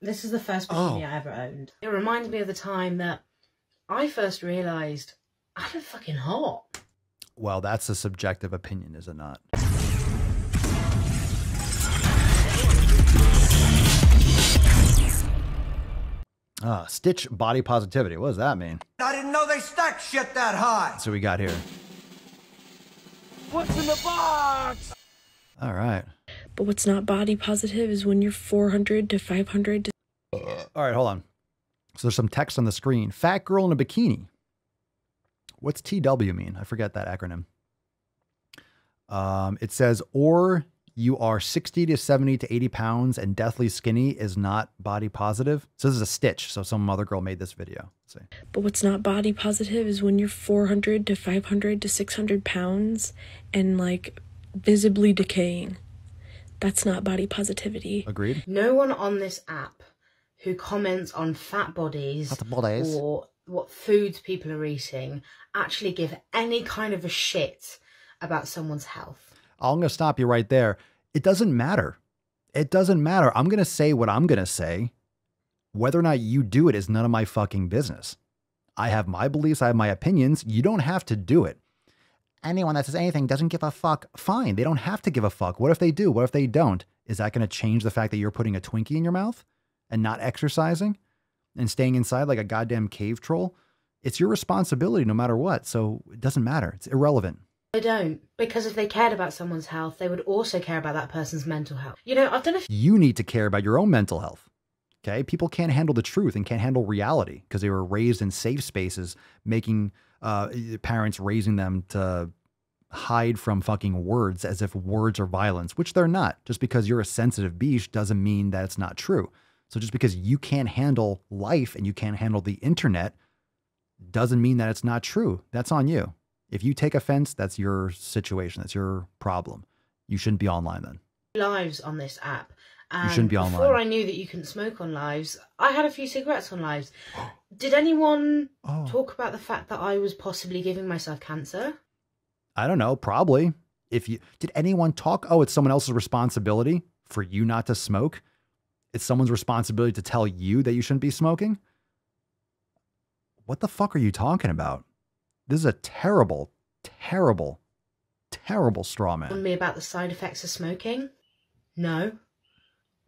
This is the first bikini I ever owned. It reminds me of the time that I first realised I look fucking hot. Well, that's a subjective opinion, is it not? Stitch body positivity. What does that mean? I didn't know they stacked shit that high. So we got here. What's in the box? All right. But what's not body positive is when you're 400 to 500 to... All right, hold on. So there's some text on the screen. Fat girl in a bikini. What's TW mean? I forget that acronym. It says, or you are 60 to 70 to 80 pounds and deathly skinny is not body positive. So this is a Stitch. So some other girl made this video. Let's see. But what's not body positive is when you're 400 to 500 to 600 pounds and like visibly decaying. That's not body positivity. Agreed. No one on this app who comments on fat bodies or what foods people are eating actually give any kind of a shit about someone's health. I'm going to stop you right there. It doesn't matter. It doesn't matter. I'm going to say what I'm going to say. Whether or not you do it is none of my fucking business. I have my beliefs. I have my opinions. You don't have to do it. Anyone that says anything doesn't give a fuck. Fine. They don't have to give a fuck. What if they do? What if they don't? Is that going to change the fact that you're putting a Twinkie in your mouth and not exercising and staying inside like a goddamn cave troll? It's your responsibility no matter what. So it doesn't matter. It's irrelevant. They don't, because if they cared about someone's health, they would also care about that person's mental health. You know, I've done You need to care about your own mental health. Okay? People can't handle the truth and can't handle reality because they were raised in safe spaces, making parents raising them to hide from fucking words as if words are violence, which they're not. Just because you're a sensitive beesh doesn't mean that it's not true. So just because you can't handle life and you can't handle the internet doesn't mean that it's not true. That's on you. If you take offense, that's your situation. That's your problem. You shouldn't be online then. lives on this app. And you shouldn't be online. Before I knew that you couldn't smoke on lives, I had a few cigarettes on lives. Did anyone talk about the fact that I was possibly giving myself cancer? I don't know. Probably. Did anyone talk? Oh, it's someone else's responsibility for you not to smoke. It's someone's responsibility to tell you that you shouldn't be smoking. What the fuck are you talking about? This is a terrible, terrible, terrible straw man. Me about the side effects of smoking? No.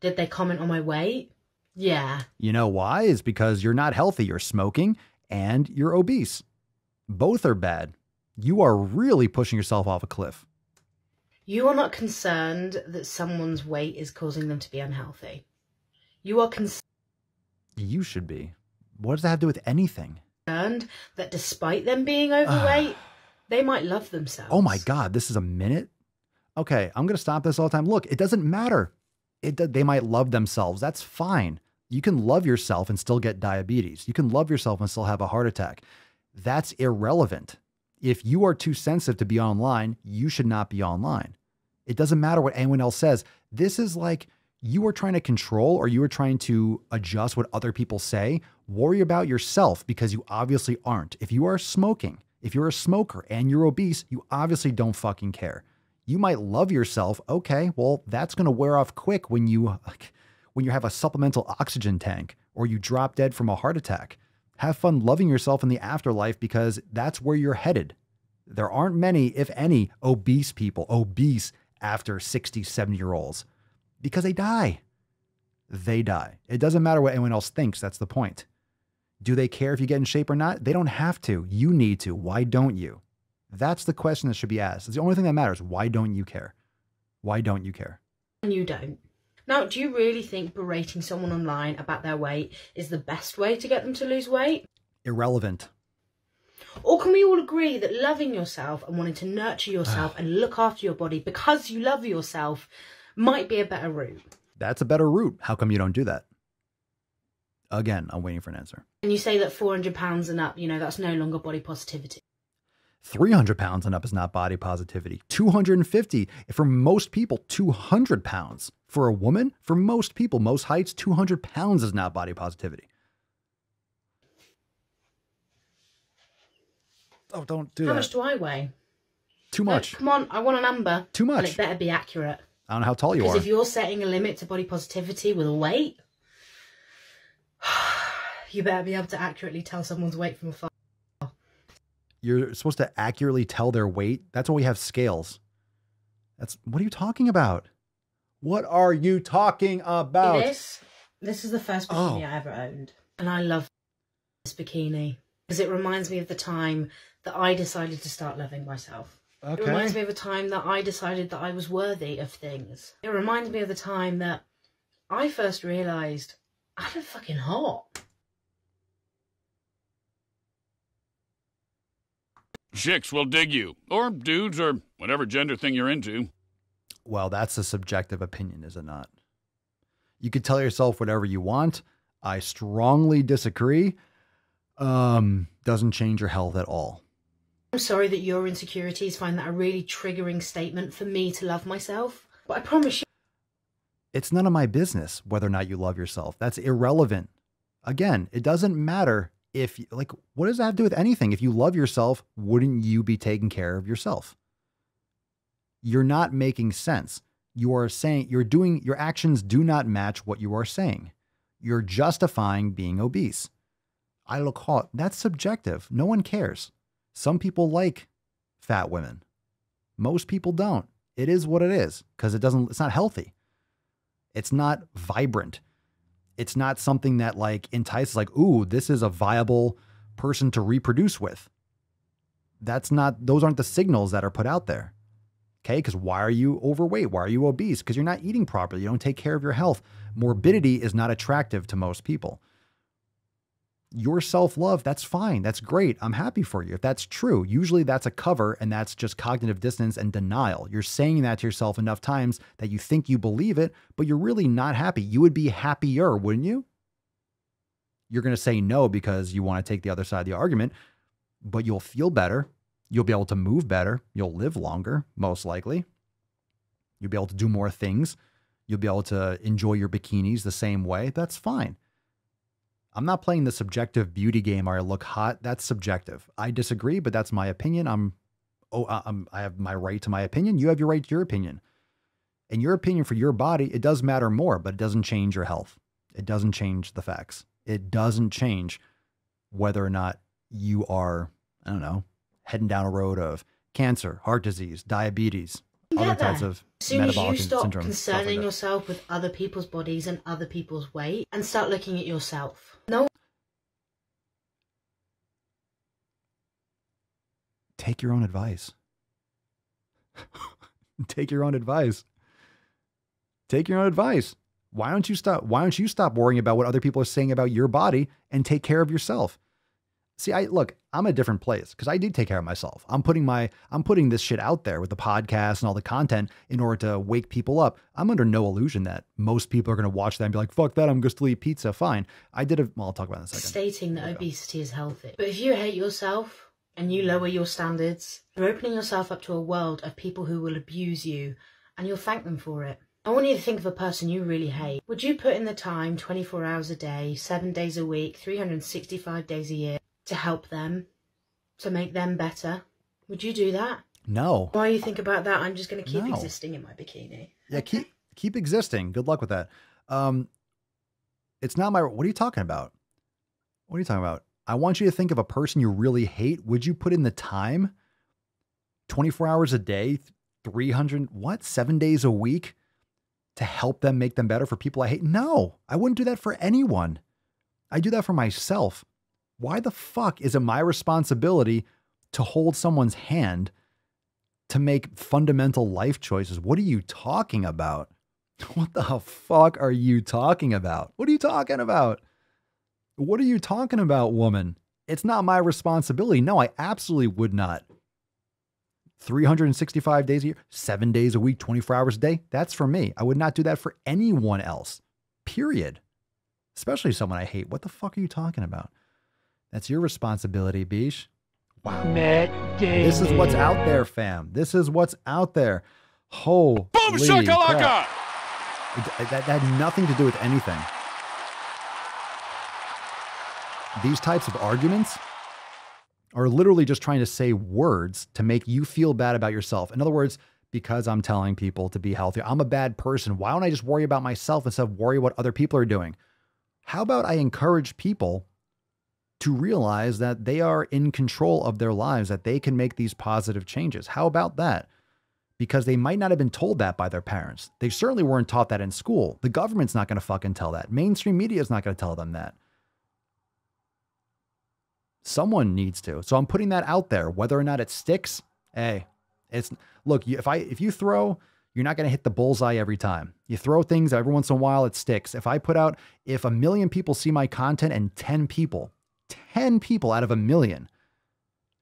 Did they comment on my weight? Yeah. You know why? It's because you're not healthy. You're smoking and you're obese. Both are bad. You are really pushing yourself off a cliff. You are not concerned that someone's weight is causing them to be unhealthy. You are concerned. You should be. What does that have to do with anything? That despite them being overweight, they might love themselves. Oh my God, this is a minute? Okay, I'm going to stop this all the time. Look, it doesn't matter. They might love themselves. That's fine. You can love yourself and still get diabetes. You can love yourself and still have a heart attack. That's irrelevant. If you are too sensitive to be online, you should not be online. It doesn't matter what anyone else says. This is like you are trying to control or you are trying to adjust what other people say. Worry about yourself because you obviously aren't. If you are smoking, if you're a smoker and you're obese, you obviously don't fucking care. You might love yourself. Okay, well, that's going to wear off quick when you have a supplemental oxygen tank or you drop dead from a heart attack. Have fun loving yourself in the afterlife because that's where you're headed. There aren't many, if any, obese people, obese after 60, 70-year-olds because they die. They die. It doesn't matter what anyone else thinks. That's the point. Do they care if you get in shape or not? They don't have to. You need to. Why don't you? That's the question that should be asked. It's the only thing that matters. Why don't you care? Why don't you care? And you don't. Now, do you really think berating someone online about their weight is the best way to get them to lose weight? Irrelevant. Or can we all agree that loving yourself and wanting to nurture yourself and look after your body because you love yourself might be a better route? That's a better route. How come you don't do that? Again, I'm waiting for an answer. And you say that 400 pounds and up, that's no longer body positivity. 300 pounds and up is not body positivity. 250, for most people, 200 pounds. For a woman, for most people, most heights, 200 pounds is not body positivity. Oh, don't do that. How much do I weigh? Too much. Come on, I want a number. Too much. And it better be accurate. I don't know how tall you are. Because if you're setting a limit to body positivity with a weight, You better be able to accurately tell someone's weight from afar. You're supposed to accurately tell their weight. That's why we have scales. What are you talking about? What are you talking about? This is the first bikini I ever owned. And I love this bikini because it reminds me of the time that I decided to start loving myself. Okay. It reminds me of the time that I decided that I was worthy of things. It reminds me of the time that I first realised I look fucking hot. Chicks will dig you, or dudes, or whatever gender thing you're into. Well, that's a subjective opinion, is it not? You could tell yourself whatever you want. I strongly disagree. Doesn't change your health at all. I'm sorry that your insecurities find that a really triggering statement for me to love myself, but I promise you... It's none of my business whether or not you love yourself. That's irrelevant. Again, it doesn't matter if, like, what does that have to do with anything? If you love yourself, wouldn't you be taking care of yourself? You're not making sense. You are saying, your actions do not match what you are saying. You're justifying being obese. I look hot. That's subjective. No one cares. Some people like fat women. Most people don't. It is what it is because it's not healthy. It's not vibrant. It's not something that like entices, like, ooh, this is a viable person to reproduce with. Those aren't the signals that are put out there. Okay. Because why are you overweight? Why are you obese? Because you're not eating properly. You don't take care of your health. Morbidity is not attractive to most people. Your self-love, that's fine. That's great. I'm happy for you. If that's true, usually that's a cover and that's just cognitive dissonance and denial. You're saying that to yourself enough times that you think you believe it, but you're really not happy. You would be happier, wouldn't you? You're going to say no because you want to take the other side of the argument, but you'll feel better. You'll be able to move better. You'll live longer, most likely. You'll be able to do more things. You'll be able to enjoy your bikinis the same way. That's fine. I'm not playing the subjective beauty game or I look hot. That's subjective. I disagree, but that's my opinion. I have my right to my opinion. You have your right to your opinion. And your opinion for your body, it does matter more, but it doesn't change your health. It doesn't change the facts. It doesn't change whether or not you are, I don't know, heading down a road of cancer, heart disease, diabetes, other types of metabolic syndromes. As soon as you stop concerning yourself with other people's bodies and other people's weight and start looking at yourself. No. Take your own advice. Take your own advice. Take your own advice. Why don't you stop worrying about what other people are saying about your body and take care of yourself? See, I'm a different place because I do take care of myself. I'm putting this shit out there with the podcast and all the content in order to wake people up. I'm under no illusion that most people are going to watch that and be like, fuck that, I'm going to eat pizza. Fine. I'll talk about it in a second. Stating that obesity is healthy. But if you hate yourself and you lower your standards, you're opening yourself up to a world of people who will abuse you and you'll thank them for it. I want you to think of a person you really hate. Would you put in the time 24 hours a day, 7 days a week, 365 days a year to help them, to make them better? Would you do that? No. While you think about that, I'm just going to keep existing in my bikini. Yeah, keep existing. Good luck with that. It's not my... What are you talking about? What are you talking about? I want you to think of a person you really hate. Would you put in the time? 24 hours a day, 7 days a week to help them, make them better for people I hate? No, I wouldn't do that for anyone. I do that for myself. Why the fuck is it my responsibility to hold someone's hand to make fundamental life choices? What are you talking about? What the fuck are you talking about? What are you talking about? What are you talking about, woman? It's not my responsibility. No, I absolutely would not. 365 days a year, 7 days a week, 24 hours a day. That's for me. I would not do that for anyone else, period. Especially someone I hate. What the fuck are you talking about? That's your responsibility, Beesh. Wow. This is what's out there, fam. This is what's out there. Holy boom shakalaka! That had nothing to do with anything. These types of arguments are literally just trying to say words to make you feel bad about yourself. In other words, because I'm telling people to be healthy, I'm a bad person. Why don't I just worry about myself instead of worry what other people are doing? How about I encourage people to realize that they are in control of their lives, that they can make these positive changes. How about that? Because they might not have been told that by their parents. They certainly weren't taught that in school. The government's not going to fucking tell that. Mainstream media is not going to tell them that. Someone needs to. So I'm putting that out there. Whether or not it sticks, hey, look, if you throw, you're not going to hit the bullseye every time. You throw things every once in a while, it sticks. If 1 million people see my content and 10 people out of 1 million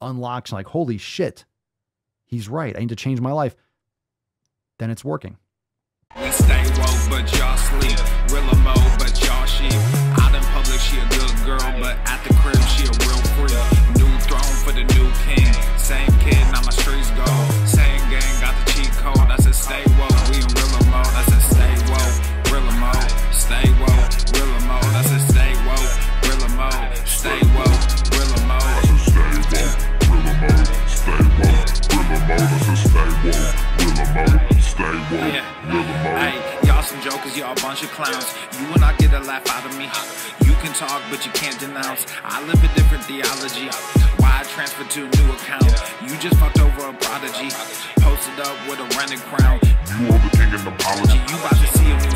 unlocks like, holy shit, he's right, I need to change my life, then it's working. We stay woke, but y'all sleep. Rilla mo, but y'all sheep. Out in public, she a good girl, but at the crib, she a real freak. New throne for the new king. Same kid, now my streets go. Same gang, got the cheat code. I said stay woke, we in Rilla mode. I said stay woke, Rilla mode. Stay woke, Rilla mode. I said stay woke, Rilla mode. Stay woke, Rilla mode. I said stay woke, Rilla mode. Stay woke, Rilla mode. I said stay woke, Rilla mode. Stay woke, Rilla mode. Hey, y'all some jokers, y'all a bunch of clowns. You will not get a laugh out of me. You can talk, but you can't denounce. I live a different theology. Why I transferred to a new account? You just fucked over a prodigy. Posted up with a rented crown. You are the king of apology. You about to see a new